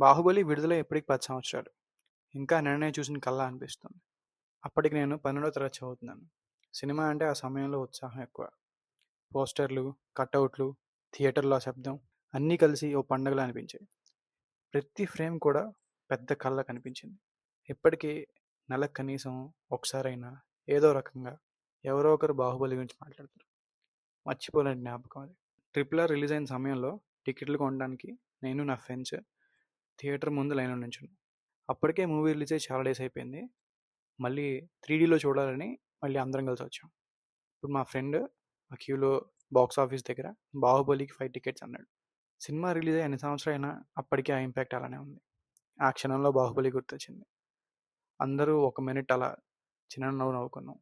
బాహుబలి విడుదల ఇప్పటికి 10 సంవత్సరాలు. ఇంకా నిన్ననే చూసిన కల్లా అనిపిస్తుంది. అప్పటికి నేను 12వ తరగతి చదువుతున్నాను. సినిమా అంటే ఆ సమయంలో ఉత్సాహం ఎక్కువ. పోస్టర్లు, కటౌట్లు, థియేటర్లో ఆ శబ్దం అన్నీ కలిసి ఓ పండగలా అనిపించాయి. ప్రతి ఫ్రేమ్ కూడా పెద్ద కళ్ళ కనిపించింది. ఇప్పటికీ నెలకు కనీసం ఒకసారైనా ఏదో రకంగా ఎవరో ఒకరు బాహుబలి గురించి మాట్లాడతారు. మర్చిపోలేని జ్ఞాపకం అది. ట్రిపుల్ ఆర్ రిలీజ్ అయిన సమయంలో టికెట్లు కొనడానికి నేను నా ఫ్రెండ్స్ థియేటర్ ముందు లైన్లో నించున్నాం. అప్పటికే మూవీ రిలీజ్ అయ్యి చాలా డేస్ అయిపోయింది. మళ్ళీ 3Dలో చూడాలని మళ్ళీ అందరం కలిసి వచ్చాం. ఇప్పుడు మా ఫ్రెండ్ ఆ క్యూలో బాక్స్ ఆఫీస్ దగ్గర బాహుబలికి 5 టికెట్స్ అన్నాడు. సినిమా రిలీజ్ అయ్యి ఎన్ని సంవత్సరాలు అయినా అప్పటికే ఆ ఇంపాక్ట్ అలానే ఉంది. ఆ క్షణంలో బాహుబలి గుర్తొచ్చింది. అందరూ ఒక మినిట్ అలా చిన్న నవ్వు నవ్వుకున్నాం.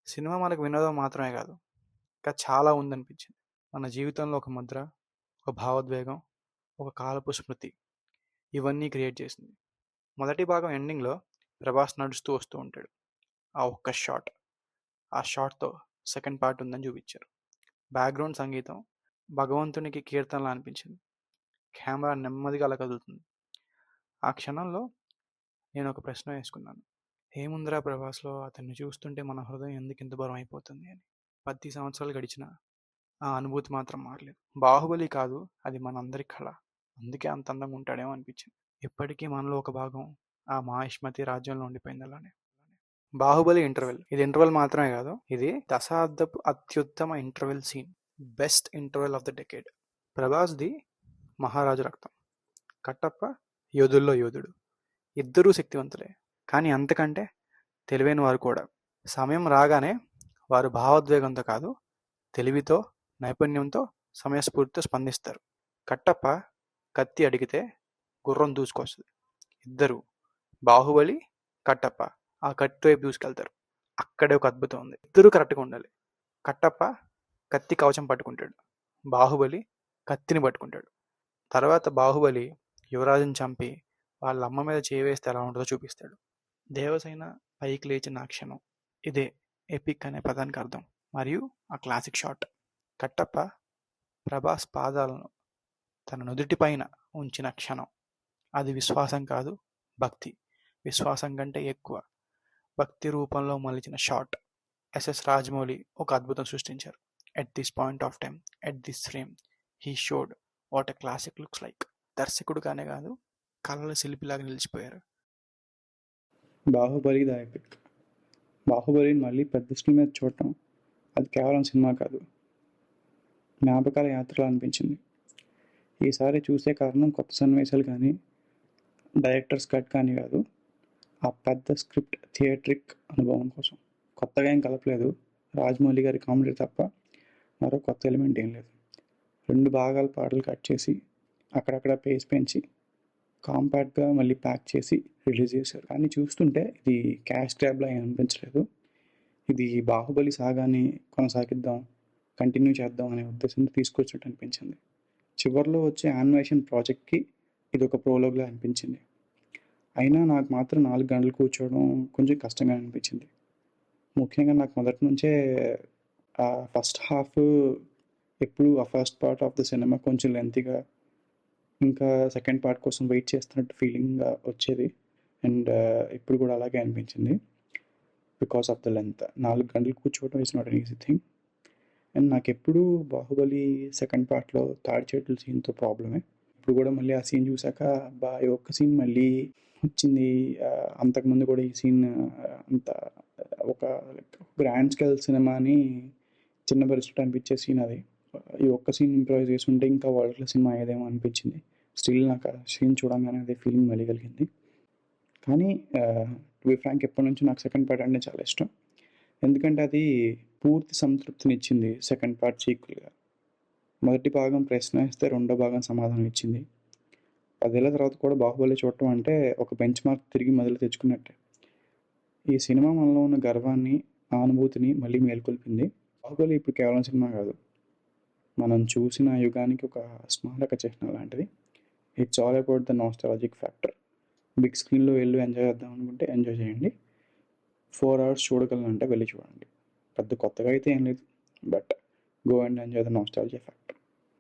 సినిమా మనకు వినోదం మాత్రమే కాదు, ఇంకా చాలా ఉందనిపించింది. మన జీవితంలో ఒక ముద్ర, ఒక భావోద్వేగం, ఒక కాలపు స్మృతి ఇవన్నీ క్రియేట్ చేసింది. మొదటి భాగం ఎండింగ్లో ప్రభాస్ నడుస్తూ వస్తూ ఉంటాడు. ఆ ఒక్క షాట్, ఆ షాట్తో సెకండ్ పార్ట్ ఉందని చూపించారు. బ్యాక్గ్రౌండ్ సంగీతం భగవంతునికి కీర్తనలా అనిపించింది. కెమెరా నెమ్మదిగా అలా కదులుతుంది. ఆ క్షణంలో నేను ఒక ప్రశ్న వేసుకున్నాను. ఏముందిరా ప్రభాస్లో, అతన్ని చూస్తుంటే మన హృదయం ఎందుకు ఇంత బరువు అయిపోతుంది అని. 10 సంవత్సరాలు గడిచిన ఆ అనుభూతి మాత్రం మారలేదు. బాహుబలి కాదు, అది మనందరి కళ. అందుకే అంత అందంగా ఉంటాడేమో అనిపించింది. ఇప్పటికీ మనలో ఒక భాగం ఆ మాహిష్మతి రాజ్యంలో ఉండిపోయింది అలానే. బాహుబలి ఇంటర్వెల్, ఇది ఇంటర్వెల్ మాత్రమే కాదు, ఇది దశాబ్దపు అత్యుత్తమ interval scene. Best interval of the decade. ప్రభాస్ది మహారాజు రక్తం, కట్టప్ప యోధుల్లో యోధుడు. ఇద్దరూ శక్తివంతులే, కానీ అంతకంటే తెలివైన వారు కూడా. సమయం రాగానే వారు భావోద్వేగంతో కాదు, తెలివితో, నైపుణ్యంతో, సమయస్ఫూర్తితో స్పందిస్తారు. కట్టప్ప కత్తి అడిగితే గుర్రం దూసుకొస్తుంది. ఇద్దరు, బాహుబలి, కట్టప్ప, ఆ కత్తి వైపు దూసుకెళ్తారు. అక్కడే ఒక అద్భుతం ఉంది. ఇద్దరూ కరెక్ట్గా ఉండాలి. కట్టప్ప కత్తి కవచం పట్టుకుంటాడు, బాహుబలి కత్తిని పట్టుకుంటాడు. తర్వాత బాహుబలి యువరాజుని చంపి వాళ్ళ అమ్మ మీద చేవేస్తే ఎలా ఉంటుందో చూపిస్తాడు. దేవసేన పైకి లేచిన ఆ క్షణం, ఇదే ఎపిక్ అనే పదానికి అర్థం. మరియు ఆ క్లాసిక్ షాట్, కట్టప్ప ప్రభాస్ పాదాలను తన నుదుటి పైన ఉంచిన క్షణం, అది విశ్వాసం కాదు, భక్తి. విశ్వాసం కంటే ఎక్కువ భక్తి రూపంలో మలిచిన షాట్. ఎస్ఎస్ రాజమౌళి ఒక అద్భుతం సృష్టించారు. At this point of time, at this frame, he showed what a classic looks like. దర్శకుడుగానే కాదు, కళల శిల్పిలాగా నిలిచిపోయారు. Baahubali the epic. బాహుబలిని మళ్ళీ పెద్ద స్క్రీన్ మీద చూడటం, అది కేవలం సినిమా కాదు, జ్ఞాపకాల యాత్రలా అనిపించింది. ఈసారి చూసే కారణం కొత్త సన్నివేశాలు కానీ, డైరెక్టర్స్ కట్ కానీ కాదు, ఆ పెద్ద స్క్రిప్ట్ థియేట్రిక్ అనుభవం కోసం. కొత్తగా ఏం కలపలేదు, రాజమౌళి గారి కామెడీ తప్ప మరో కొత్త ఎలిమెంట్ ఏం లేదు. 2 భాగాల పాటలు కట్ చేసి అక్కడక్కడ పేస్ పెంచి కాంపాక్ట్గా మళ్ళీ ప్యాక్ చేసి రిలీజ్ చేశారు. కానీ చూస్తుంటే ఇది క్యాష్ గ్రాబ్లా ఏం అనిపించలేదు. ఇది బాహుబలి సాగాని కొనసాగిద్దాం, కంటిన్యూ చేద్దాం అనే ఉద్దేశంతో తీసుకొచ్చినట్టు అనిపించింది. చివరిలో వచ్చే యానిమేషన్ ప్రాజెక్ట్కి ఇది ఒక ప్రోలోగ్లా అనిపించింది. అయినా నాకు మాత్రం 4 గంటలు కూర్చోవడం కొంచెం కష్టంగా అనిపించింది. ముఖ్యంగా నాకు మొదటి నుంచే ఆ ఫస్ట్ హాఫ్, ఎప్పుడు ఆ first part of the cinema కొంచెం లెంతీగా, ఇంకా సెకండ్ పార్ట్ కోసం వెయిట్ చేస్తున్నట్టు ఫీలింగ్ వచ్చేది. అండ్ ఇప్పుడు కూడా అలాగే అనిపించింది బికాస్ ఆఫ్ ద లెంత్. 4 గంటలు కూర్చోవడం is not an easy thing. And నాకు ఎప్పుడు బాహుబలి సెకండ్ పార్ట్లో తాడి చెట్ల సీన్తో ప్రాబ్లమే. ఇప్పుడు కూడా మళ్ళీ ఆ సీన్ చూసాక ఈ ఒక్క సీన్ మళ్ళీ వచ్చింది. అంతకుముందు కూడా ఈ సీన్ అంత ఒక గ్రాండ్ స్కేల్ సినిమాని చిన్న పరిస్థితి అనిపించే సీన్ అది. ఈ ఒక్క సీన్ ఇంప్రూవైజ్ చేసి ఉంటే ఇంకా వరల్డ్ సినిమా అయ్యేదేమో అనిపించింది. స్టిల్ నాకు ఆ సీన్ చూడంగానే అదే ఫీలింగ్ మళ్ళీ కలిగింది. కానీ టు బి ఫ్రాంక్, ఎప్పటి నుంచి నాకు సెకండ్ పార్ట్ అంటే చాలా ఇష్టం. ఎందుకంటే అది పూర్తి సంతృప్తినిచ్చింది. సెకండ్ పార్ట్ సీక్వెల్గా మొదటి భాగం ప్రశ్న ఇస్తే రెండో భాగం సమాధానం ఇచ్చింది. 10 ఏళ్ల తర్వాత కూడా బాహుబలి చూడటం అంటే ఒక బెంచ్ మార్క్ తిరిగి మొదలు తెచ్చుకున్నట్టే. ఈ సినిమా మనలో ఉన్న గర్వాన్ని, అనుభూతిని మళ్ళీ మేల్కొల్పింది. బాహుబలి ఇప్పుడు కేవలం సినిమా కాదు, మనం చూసిన యుగానికి ఒక స్మారక చిహ్నం లాంటిది. It's all about the nostalgic factor. Big స్క్రీన్లో వెళ్ళి ఎంజాయ్ చేద్దాం అనుకుంటే ఎంజాయ్ చేయండి. 4 hours చూడగలనంటే వెళ్ళి చూడండి. పెద్ద కొత్తగా అయితే ఏం లేదు, but go and enjoy the nostalgia factor.